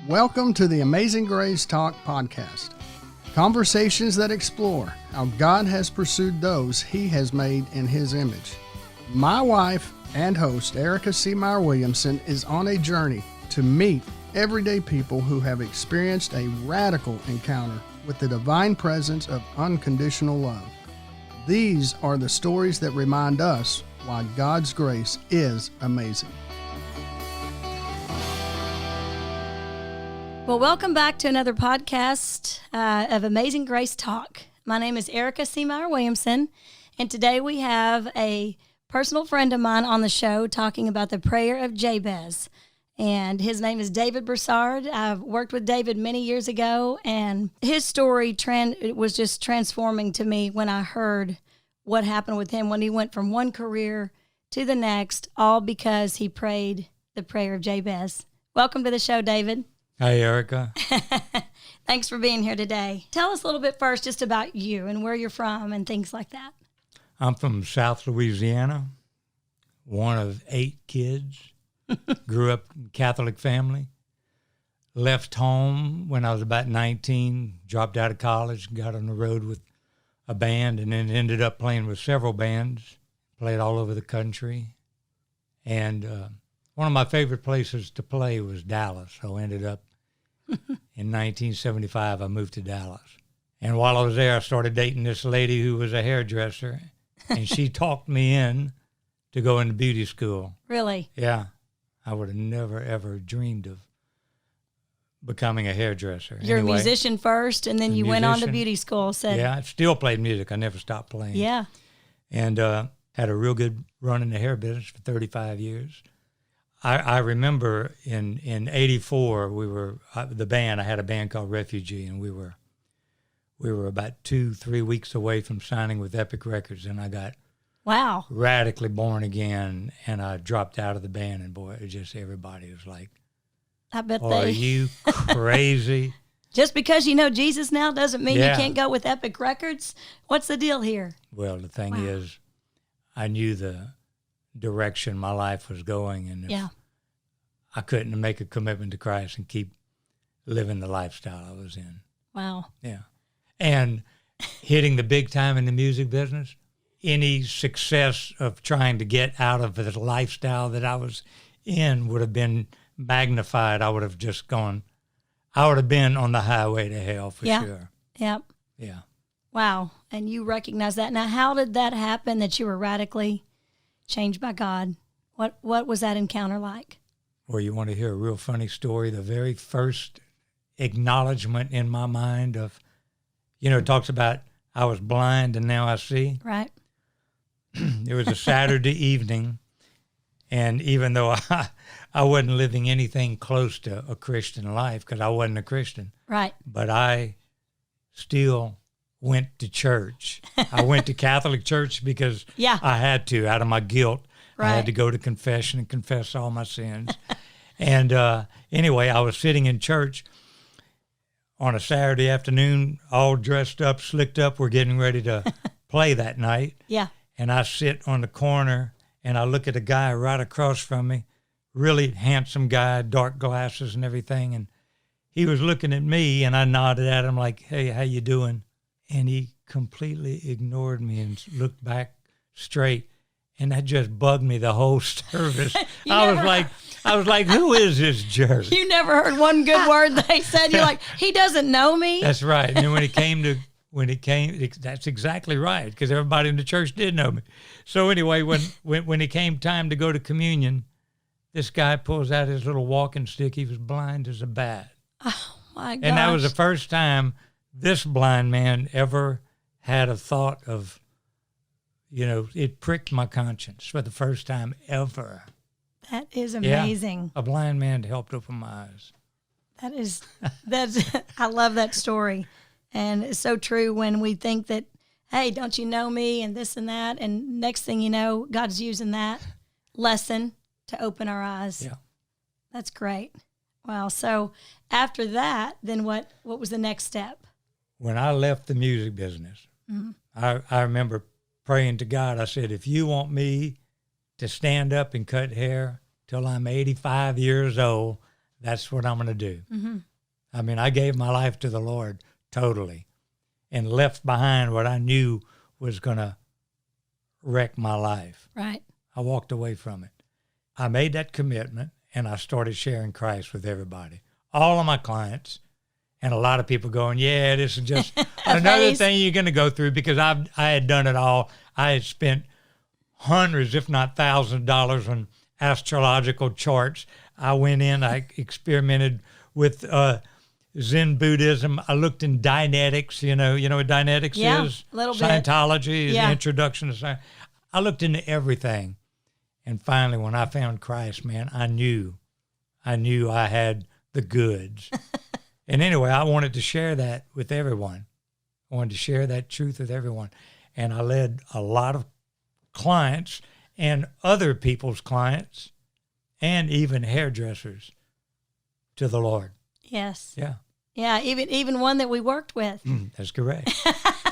Welcome to the Amazing Grace Talk podcast. Conversations that explore how God has pursued those He has made in His image. My wife and host, Erika Seamayer-Williamson, is on a journey to meet everyday people who have experienced a radical encounter with the divine presence of unconditional love. These are the stories that remind us why God's grace is amazing. Well, welcome back to another podcast of Amazing Grace Talk. My name is Erika Seamayer-Williamson, and today we have a personal friend of mine on the show talking about the Prayer of Jabez. And his name is David Broussard. I've worked with David many years ago, and his story was just transforming to me when I heard what happened with him when he went from one career to the next, all because he prayed the Prayer of Jabez. Welcome to the show, David. Hi, Erika. Thanks for being here today. Tell us a little bit first just about you and where you're from and things like that. I'm from South Louisiana, one of 8 kids. Grew up in a Catholic family. Left home when I was about 19, dropped out of college, got on the road with a band, and then ended up playing with several bands, played all over the country. And one of my favorite places to play was Dallas, so I ended up in 1975, I moved to Dallas. And while I was there, I started dating this lady who was a hairdresser, and she talked me in to go into beauty school. Really? Yeah. I would have never, ever dreamed of becoming a hairdresser. You're a musician first, and then you went on to beauty school. Yeah, I still played music. I never stopped playing. Yeah. And had a real good run in the hair business for 35 years. I remember in 84, we were the band. I had a band called Refugee, and we were about 2-3 weeks away from signing with Epic Records, and I got radically born again, and I dropped out of the band, and boy, it just everybody was like, "I bet are you crazy?" Just because you know Jesus now doesn't mean you can't go with Epic Records. What's the deal here? Well, the thing is, I knew the direction my life was going, and if I couldn't make a commitment to Christ and keep living the lifestyle I was in. Wow. Yeah. And hitting the big time in the music business, any success of trying to get out of the lifestyle that I was in would have been magnified. I would have been on the highway to hell for sure. Yep. Yeah. Wow. And you recognize that. Now, how did that happen that you were radically changed by God? What was that encounter like? Well, you want to hear a real funny story? The very first acknowledgement in my mind of, it talks about I was blind and now I see. Right. It was a Saturday evening, and even though I wasn't living anything close to a Christian life because I wasn't a Christian. Right. But I still went to church. I went to Catholic church because I had to, out of my guilt. Right. I had to go to confession and confess all my sins. And anyway, I was sitting in church on a Saturday afternoon, all dressed up, slicked up. We're getting ready to play that night. Yeah. And I sit on the corner, and I look at a guy right across from me, really handsome guy, dark glasses and everything. And he was looking at me, and I nodded at him like, "Hey, how you doing?" And he completely ignored me and looked back straight. And that just bugged me the whole service. I was like, who is this jerk? You never heard one good word they said. You're like, he doesn't know me. That's right. And then when it came, that's exactly right, because everybody in the church did know me. So anyway, when it came time to go to communion, this guy pulls out his little walking stick. He was blind as a bat. Oh, my gosh. And that was the first time this blind man ever had a thought of, it pricked my conscience for the first time ever. That is amazing. Yeah, a blind man helped open my eyes. That's I love that story. And it's so true when we think that, hey, don't you know me and this and that, and next thing you know, God's using that lesson to open our eyes. Yeah. That's great. Wow. So after that, then what was the next step? When I left the music business, I remember praying to God. I said, if you want me to stand up and cut hair till I'm 85 years old, That's what I'm going to do. Mm-hmm. I mean, I gave my life to the Lord totally and left behind what I knew was going to wreck my life. Right. I walked away from it. I made that commitment, and I started sharing Christ with everybody, all of my clients, and a lot of people going, yeah, this is just another thing you're going to go through, because I had done it all. I had spent hundreds, if not thousands of dollars on astrological charts. I went in, I experimented with Zen Buddhism. I looked in Dianetics, you know what Dianetics is? A little bit. Scientology, the introduction to science. I looked into everything. And finally, when I found Christ, man, I knew I had the goods. And anyway, I wanted to share that with everyone. I wanted to share that truth with everyone. And I led a lot of clients and other people's clients and even hairdressers to the Lord. Yes. Yeah. Yeah, even one that we worked with. That's correct.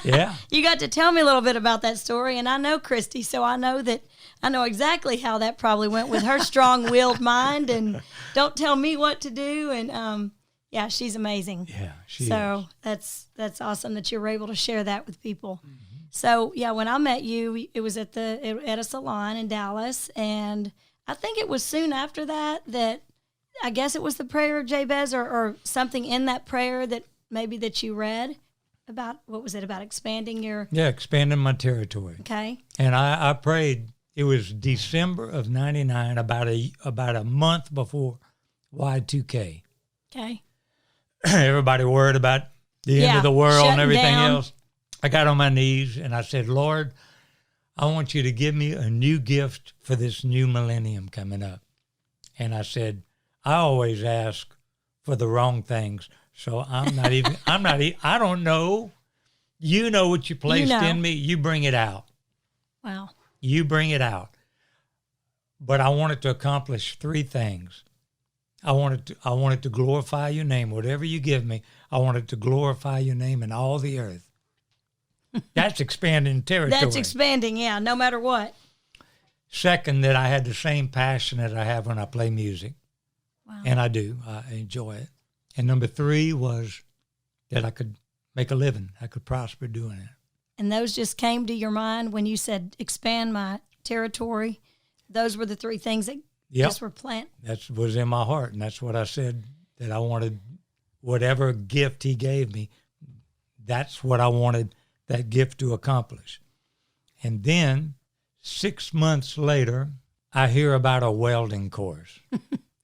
Yeah. You got to tell me a little bit about that story, and I know Christy, so I know exactly how that probably went with her strong-willed mind, and don't tell me what to do, and yeah, she's amazing. Yeah, she is. So that's awesome that you were able to share that with people. Mm-hmm. So yeah, when I met you, it was at a salon in Dallas, and I think it was soon after that I guess it was the Prayer of Jabez or something in that prayer that you read about, what was it, about expanding your... Yeah, expanding my territory. Okay. And I prayed. It was December of 99, about a month before Y2K. Okay. Everybody worried about the end of the world and everything down. else. I got on my knees and I said, Lord, I want you to give me a new gift for this new millennium coming up. And I said, I always ask for the wrong things. So I don't know. You know what you placed in me. You bring it out. Wow. You bring it out. But I wanted to accomplish three things. I wanted to glorify your name. Whatever you give me, I wanted to glorify your name in all the earth. That's expanding territory. That's expanding, yeah, no matter what. Second, that I had the same passion that I have when I play music. Wow. And I do. I enjoy it. And number three was that I could make a living. I could prosper doing it. And those just came to your mind when you said, expand my territory. Those were the three things that just were planted. That was in my heart. And that's what I said, that I wanted whatever gift he gave me. That's what I wanted that gift to accomplish. And then 6 months later, I hear about a welding course.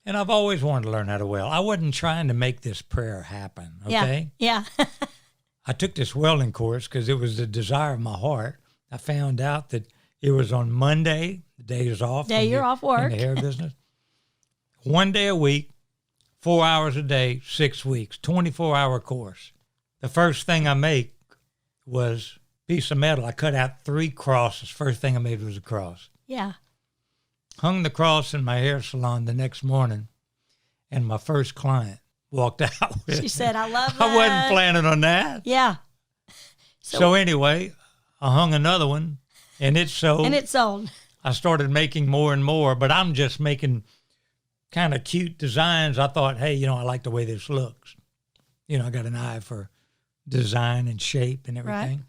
And I've always wanted to learn how to weld. I wasn't trying to make this prayer happen, okay? Yeah. I took this welding course because it was the desire of my heart. I found out that it was on Monday, the day is off. Day you're off work. In the hair business. 1 day a week, 4 hours a day, 6 weeks, 24-hour course. The first thing I make was a piece of metal. I cut out 3 crosses. First thing I made was a cross. Yeah. Hung the cross in my hair salon the next morning, and my first client walked out with She said, I love that. I wasn't planning on that. Yeah. So anyway, I hung another one, and it sold. And it sold. I started making more and more, but I'm just making kind of cute designs. I thought, hey, I like the way this looks. I got an eye for design and shape and everything. Right.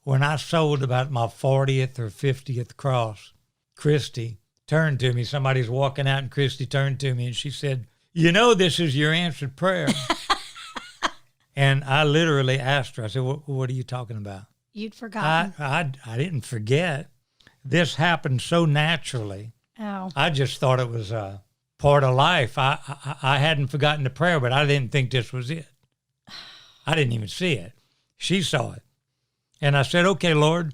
When I sold about my 40th or 50th cross, Christy turned to me. Somebody's walking out, and Christy turned to me, and she said, this is your answered prayer. And I literally asked her, I said, what are you talking about? You'd forgotten. I didn't forget. This happened so naturally. Oh. I just thought it was a part of life. I hadn't forgotten the prayer, but I didn't think this was it. I didn't even see it. She saw it. And I said, okay, Lord,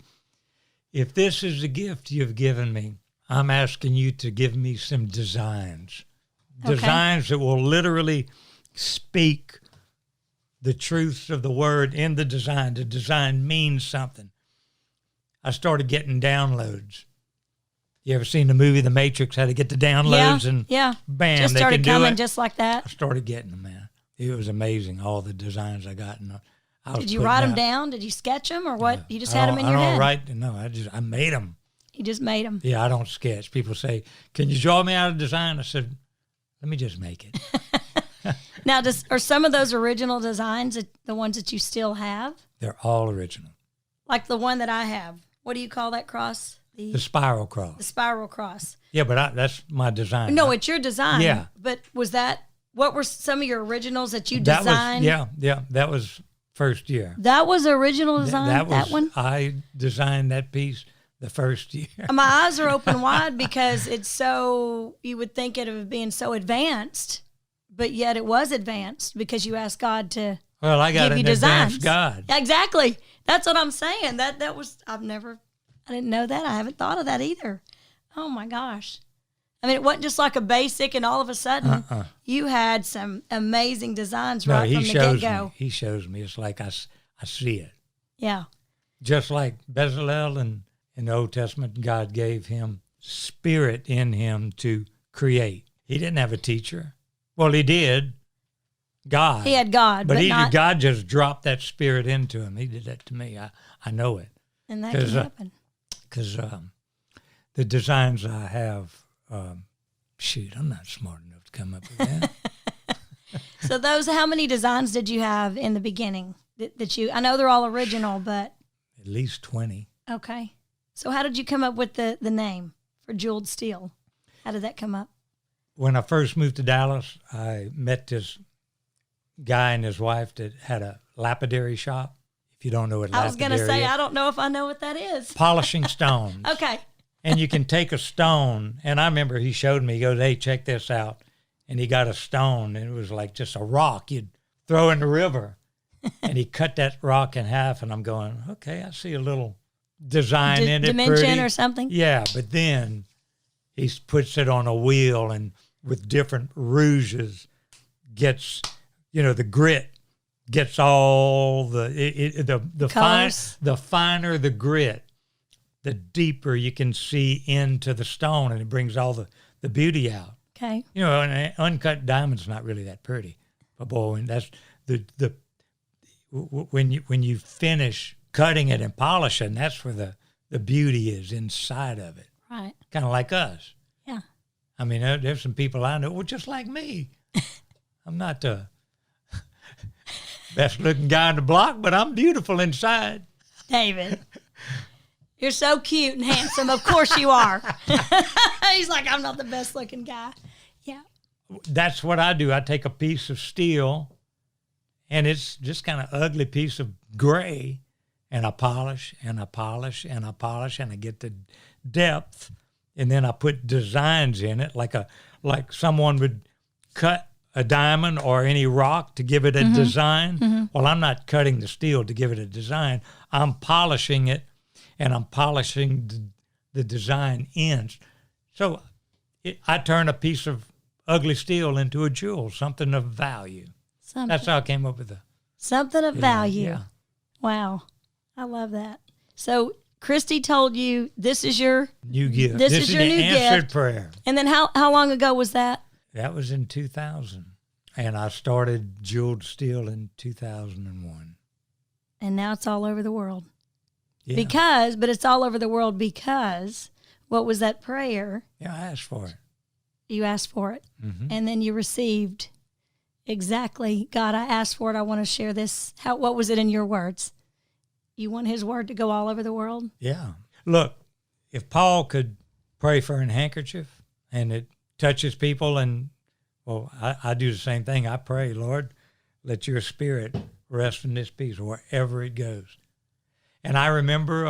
if this is the gift you've given me, I'm asking you to give me some designs. Okay. Designs that will literally speak the truths of the word in the design. The design means something. I started getting downloads. You ever seen the movie The Matrix, how to get the downloads? And bam, just they started can do coming it. just like that. I started getting them, man. It was amazing, all the designs I got. And Did you write them down? Did you sketch them or what? You just had them in your head? I made them. You just made them. Yeah, I don't sketch. People say, can you draw me out a design? I said, let me just make it. Now, are some of those original designs the ones that you still have? They're all original. Like the one that I have. What do you call that cross? The spiral cross. The spiral cross. Yeah, but that's my design. No, it's your design. Yeah. But what were some of your originals that you designed? That was first year. That was original design, that one? I designed that piece the first year. My eyes are open wide because it's so, you would think it of being so advanced, but yet it was advanced because you asked God to I got give an you designs. advanced God. Exactly. That's what I'm saying. That was, I didn't know that. I haven't thought of that either. Oh my gosh. I mean, it wasn't just like a basic and all of a sudden you had some amazing designs right from the get-go. He shows me. It's like I see it. Yeah. Just like Bezalel in the Old Testament, God gave him spirit in him to create. He didn't have a teacher. Well, he did. God. He had God. But God just dropped that spirit into him. He did that to me. I know it. And that can happen. Because the designs I have, I'm not smart enough to come up with that. So how many designs did you have in the beginning I know they're all original, but? At least 20. Okay. So how did you come up with the name for Jeweled Steel? How did that come up? When I first moved to Dallas, I met this guy and his wife that had a lapidary shop. If you don't know what lapidary is. I was going to say, I don't know if I know what that is. Polishing stones. Okay. And you can take a stone, and I remember he showed me, he goes, hey, check this out. And he got a stone, and it was like just a rock you'd throw in the river. And he cut that rock in half, and I'm going, okay, I see a little design in it. Dimension pretty. Or something? Yeah, but then he puts it on a wheel and with different rouges gets, the grit gets all the finer the grit, the deeper you can see into the stone, and it brings all the beauty out. Okay. An uncut diamond's not really that pretty, but boy, that's when you finish cutting it and polishing, that's where the beauty is inside of it. Right. Kind of like us. Yeah. I mean, there's some people I know, just like me. I'm not the best looking guy in the block, but I'm beautiful inside. David, you're so cute and handsome. Of course you are. He's like, I'm not the best looking guy. Yeah. That's what I do. I take a piece of steel, and it's just kind of ugly piece of gray, and I polish, and I polish, and I polish, and I get the depth, and then I put designs in it, like someone would cut a diamond or any rock to give it a design. Mm-hmm. Well, I'm not cutting the steel to give it a design. I'm polishing it, and I'm polishing the design ends. So I turn a piece of ugly steel into a jewel, something of value. That's how I came up with something of value. Yeah. Wow. I love that. So Christy told you this is your new gift. This is your new gift. Answered prayer. And then how long ago was that? That was in 2000. And I started Jeweled Steel in 2001. And now it's all over the world. Yeah. But it's all over the world because what was that prayer? Yeah, I asked for it. You asked for it. Mm-hmm. And then you received exactly, God, I asked for it. I want to share this. What was it in your words? You want his word to go all over the world? Yeah. Look, if Paul could pray for an handkerchief and it touches people, and I do the same thing. I pray, Lord, let your spirit rest in this piece wherever it goes. And I remember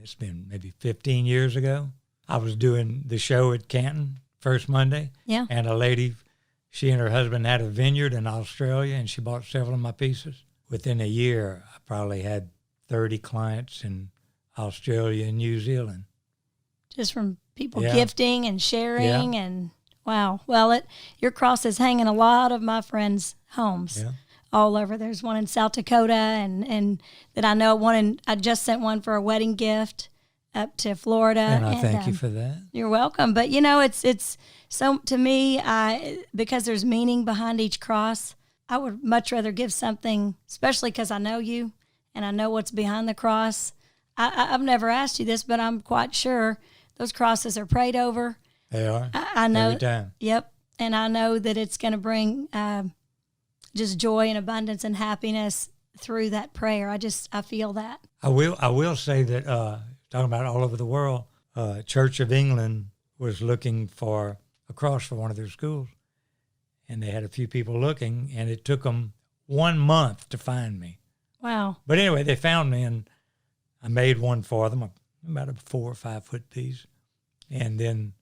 it's been maybe 15 years ago. I was doing the show at Canton, first Monday. Yeah. And a lady, she and her husband had a vineyard in Australia, and she bought several of my pieces. Within a year, I probably had 30 clients in Australia and New Zealand. Just from people gifting and sharing and wow. Well, your cross is hanging a lot of my friends' homes all over. There's one in South Dakota and that I know I just sent one for a wedding gift up to Florida. And I thank you for that. You're welcome. But it's so to me, because there's meaning behind each cross, I would much rather give something, especially because I know you and I know what's behind the cross. I've never asked you this, but I'm quite sure those crosses are prayed over. They are. I know. Every time. Yep. And I know that it's going to bring just joy and abundance and happiness through that prayer. I feel that. I will say that, talking about all over the world, Church of England was looking for a cross for one of their schools. And they had a few people looking, and it took them 1 month to find me. Wow. But anyway, they found me, and I made one for them, about a 4 or 5 foot piece. And then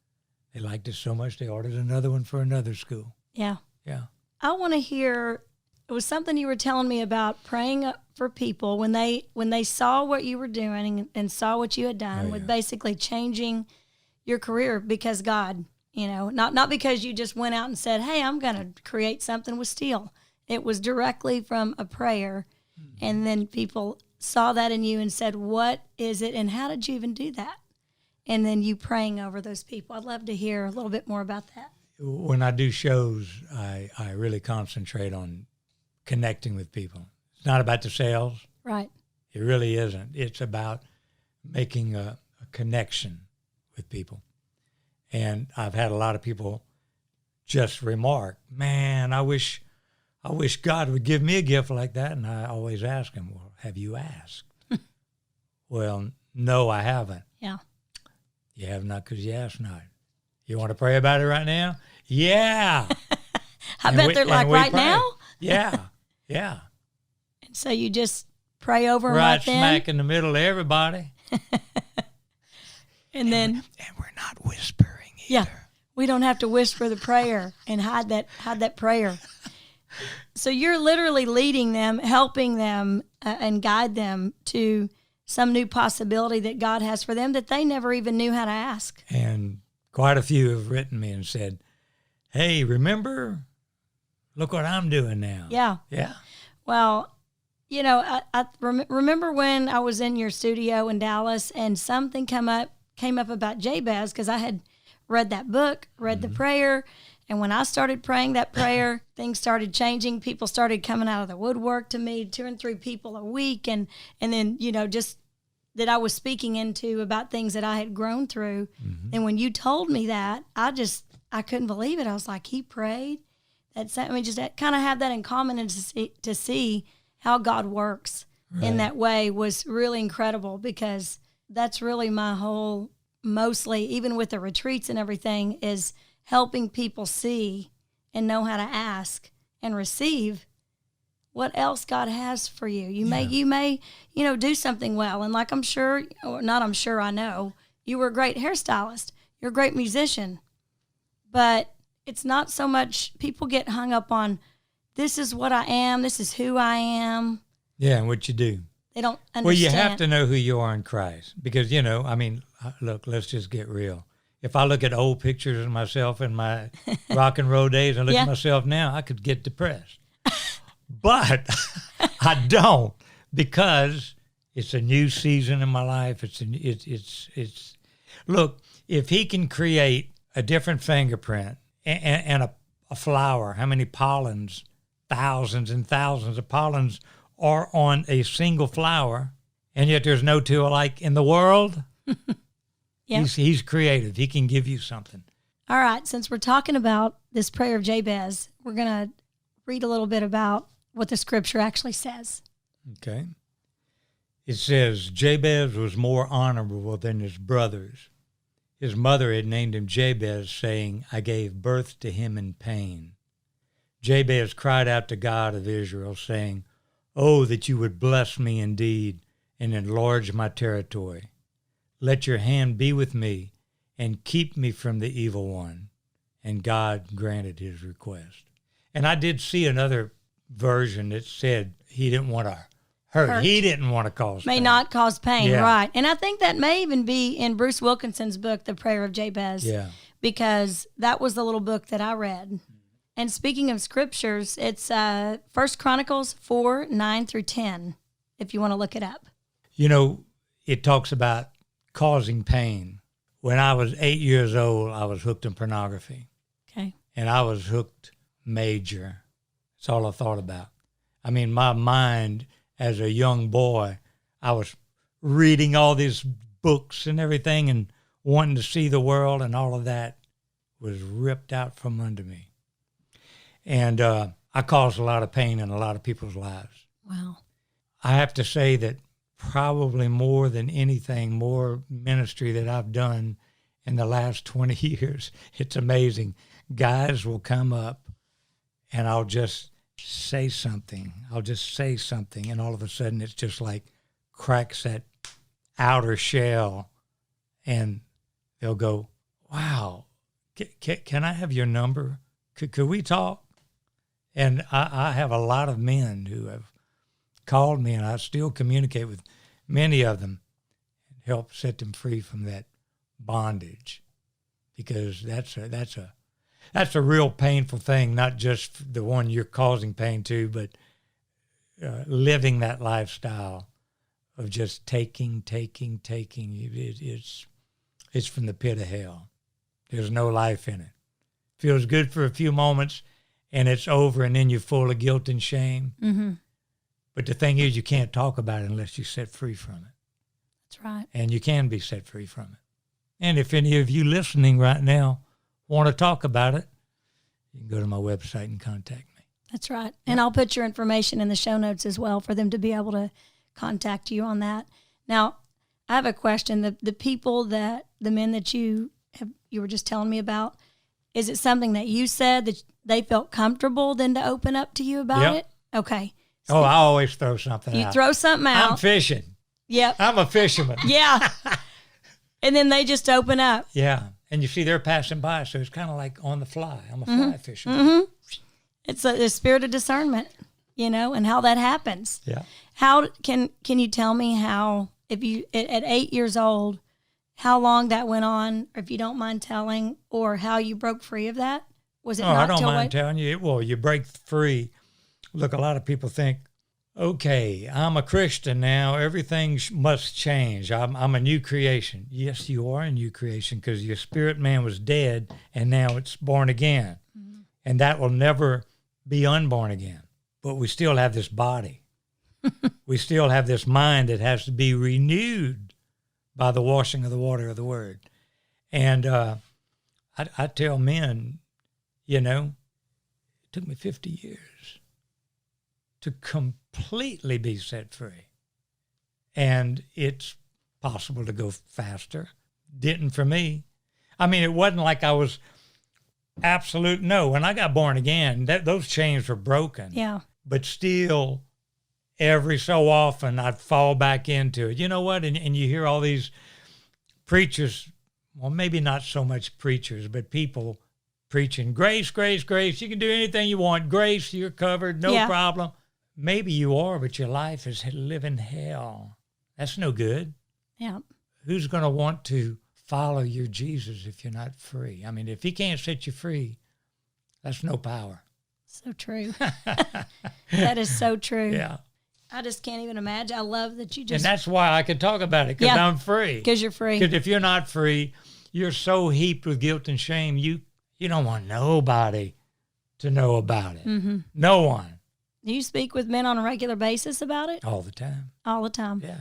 they liked it so much, they ordered another one for another school. Yeah. Yeah. I want to hear, it was something you were telling me about praying for people when they saw what you were doing and saw what you had done with basically changing your career because God, not because you just went out and said, hey, I'm going to create something with steel. It was directly from a prayer. Mm-hmm. And then people saw that in you and said, what is it? And how did you even do that? And then you praying over those people. I'd love to hear a little bit more about that. When I do shows, I really concentrate on connecting with people. It's not about the sales. Right. It really isn't. It's about making a connection with people. And I've had a lot of people just remark, man, I wish God would give me a gift like that. And I always ask them, well, have you asked? Well, no, I haven't. Yeah. You have not because you asked not. You want to pray about it right now? Yeah. I bet they're like, right pray. now? Yeah, yeah. And so you just pray over them right then? smack in the middle of everybody. And then... And we're not whispering either. Yeah, we don't have to whisper the prayer and hide that prayer. So you're literally leading them, helping them, and guide them to some new possibility that God has for them that they never even knew how to ask. And quite a few have written me and said, hey, remember? Look what I'm doing now. Yeah. Yeah. Well, I remember when I was in your studio in Dallas and something came up about Jabez because I had read that book, read the prayer, and when I started praying that prayer, things started changing. People started coming out of the woodwork to me, 2 and 3 people a week, and then, just that I was speaking into about things that I had grown through. Mm-hmm. And when you told me that, I couldn't believe it. I was like, he prayed. Just kind of have that in common and to see how God works in that way was really incredible because that's really my whole, mostly, even with the retreats and everything, is helping people see and know how to ask and receive what else God has for you. You may, do something well. And like I know, you were a great hairstylist. You're a great musician. But it's not so much, people get hung up on, this is what I am, this is who I am. Yeah, and what you do. They don't understand. Well, you have to know who you are in Christ because, look, let's just get real. If I look at old pictures of myself in my rock and roll days and look at myself now, I could get depressed. But I don't because it's a new season in my life. It's look, if he can create a different fingerprint and a flower, how many pollens, thousands and thousands of pollens are on a single flower, and yet there's no two alike in the world. Yep. He's creative. He can give you something. All right. Since we're talking about this prayer of Jabez, we're going to read a little bit about what the scripture actually says. Okay. It says, Jabez was more honorable than his brothers. His mother had named him Jabez, saying, I gave birth to him in pain. Jabez cried out to God of Israel, saying, Oh, that you would bless me indeed and enlarge my territory. Let your hand be with me and keep me from the evil one. And God granted his request. And I did see another version that said he didn't want to hurt. He didn't want to cause pain. May not cause pain, right. And I think that may even be in Bruce Wilkinson's book, The Prayer of Jabez, because that was the little book that I read. And speaking of scriptures, it's 1 Chronicles 4, 9 through 10, if you want to look it up. It talks about causing pain. When I was 8 years old, I was hooked in pornography. Okay. And I was hooked major. That's all I thought about. I mean, my mind as a young boy, I was reading all these books and everything and wanting to see the world, and all of that was ripped out from under me. And I caused a lot of pain in a lot of people's lives. Wow. I have to say that probably more than anything, more ministry that I've done in the last 20 years, it's amazing. Guys will come up and I'll just say something. And all of a sudden it's just like cracks that outer shell and they'll go, wow, can I have your number? Could we talk? And I have a lot of men who have called me, and I still communicate with many of them and help set them free from that bondage, because that's a real painful thing, not just the one you're causing pain to, but living that lifestyle of just taking. It's from the pit of hell. There's no life in it. Feels good for a few moments, and it's over, and then you're full of guilt and shame. Mm-hmm. But the thing is, you can't talk about it unless you're set free from it. That's right. And you can be set free from it. And if any of you listening right now want to talk about it, you can go to my website and contact me. That's right. And I'll put your information in the show notes as well for them to be able to contact you on that. Now, I have a question. The men that you were just telling me about, is it something that you said that they felt comfortable then to open up to you about it? Okay. So I always throw something out. You throw something out. I'm fishing. Yep. I'm a fisherman. Yeah. And then they just open up. Yeah. And you see they're passing by, so it's kind of like on the fly. I'm a fly fisherman. Mm-hmm. It's the spirit of discernment, and how that happens. Yeah. How can you tell me how, if you at 8 years old, how long that went on, or if you don't mind telling, or how you broke free of that? Was it not I don't mind telling you. Well, you break free. Look, a lot of people think, okay, I'm a Christian now. Everything must change. I'm a new creation. Yes, you are a new creation, because your spirit man was dead and now it's born again. Mm-hmm. And that will never be unborn again. But we still have this body. We still have this mind that has to be renewed by the washing of the water of the word. And I tell men, it took me 50 years to completely be set free. And it's possible to go faster. Didn't for me. I mean, it wasn't like I was absolute. No, when I got born again, those chains were broken. Yeah. But still, every so often, I'd fall back into it. You know what? And you hear all these preachers, well, maybe not so much preachers, but people preaching, grace, grace, grace. You can do anything you want. Grace, you're covered, no problem. Maybe you are, but your life is living hell. That's no good. Yeah. Who's going to want to follow your Jesus if you're not free? I mean, if he can't set you free, that's no power. So true. That is so true. Yeah. I just can't even imagine. I love that you just... And that's why I can talk about it, because I'm free. Because you're free. Because if you're not free, you're so heaped with guilt and shame, you don't want nobody to know about it. Mm-hmm. No one. Do you speak with men on a regular basis about it? All the time. All the time. Yeah.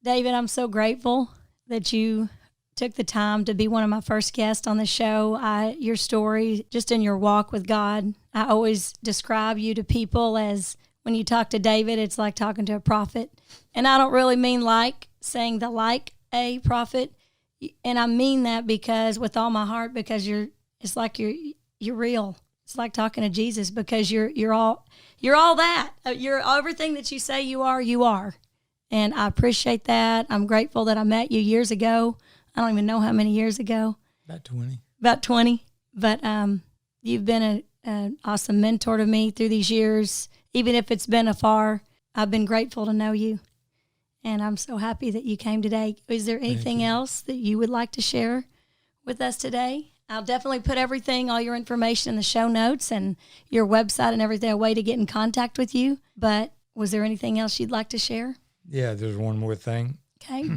David, I'm so grateful that you took the time to be one of my first guests on the show. Your story, just in your walk with God, I always describe you to people as, when you talk to David, it's like talking to a prophet. And I don't really mean like saying like a prophet. And I mean that because with all my heart, because it's like you're real. It's like talking to Jesus, because you're all that. You're everything that you say you are. And I appreciate that. I'm grateful that I met you years ago. I don't even know how many years ago. About 20. About 20. But you've been an awesome mentor to me through these years. Even if it's been afar, I've been grateful to know you. And I'm so happy that you came today. Is there anything else that you would like to share with us today? I'll definitely put all your information in the show notes and your website and everything, a way to get in contact with you. But was there anything else you'd like to share? Yeah, there's one more thing. Okay.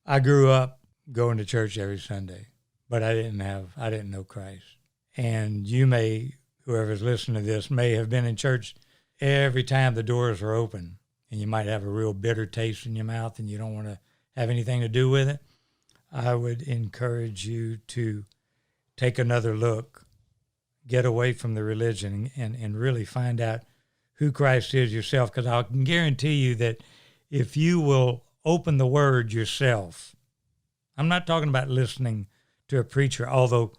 I grew up going to church every Sunday, but I didn't know Christ. And whoever's listening to this, may have been in church every time the doors are open, and you might have a real bitter taste in your mouth and you don't want to have anything to do with it. I would encourage you to take another look, get away from the religion, and really find out who Christ is yourself. Because I can guarantee you that if you will open the Word yourself, I'm not talking about listening to a preacher, although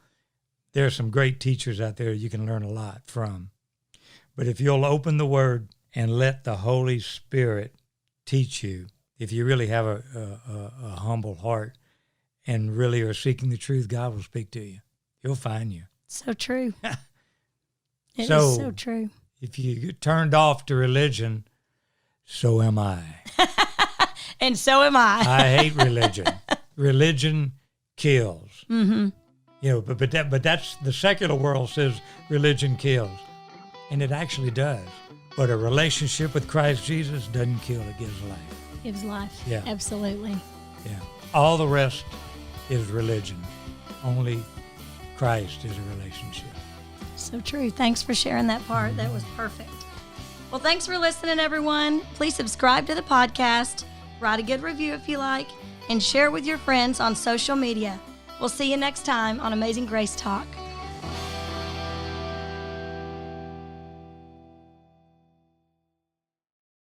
there are some great teachers out there you can learn a lot from. But if you'll open the Word and let the Holy Spirit teach you, if you really have a humble heart and really are seeking the truth, God will speak to you. He'll find you. So true. It is so true. If you get turned off to religion, so am I. And so am I. I hate religion. Religion kills. Mm-hmm. You know, but that's the secular world says religion kills, and it actually does. But a relationship with Christ Jesus doesn't kill; it gives life. Gives life. Yeah, absolutely. Yeah, all the rest is religion. Only Christ is a relationship. So true. Thanks for sharing that part. That was perfect. Well, thanks for listening, everyone. Please subscribe to the podcast, write a good review if you like, and share with your friends on social media. We'll see you next time on Amazing Grace Talk.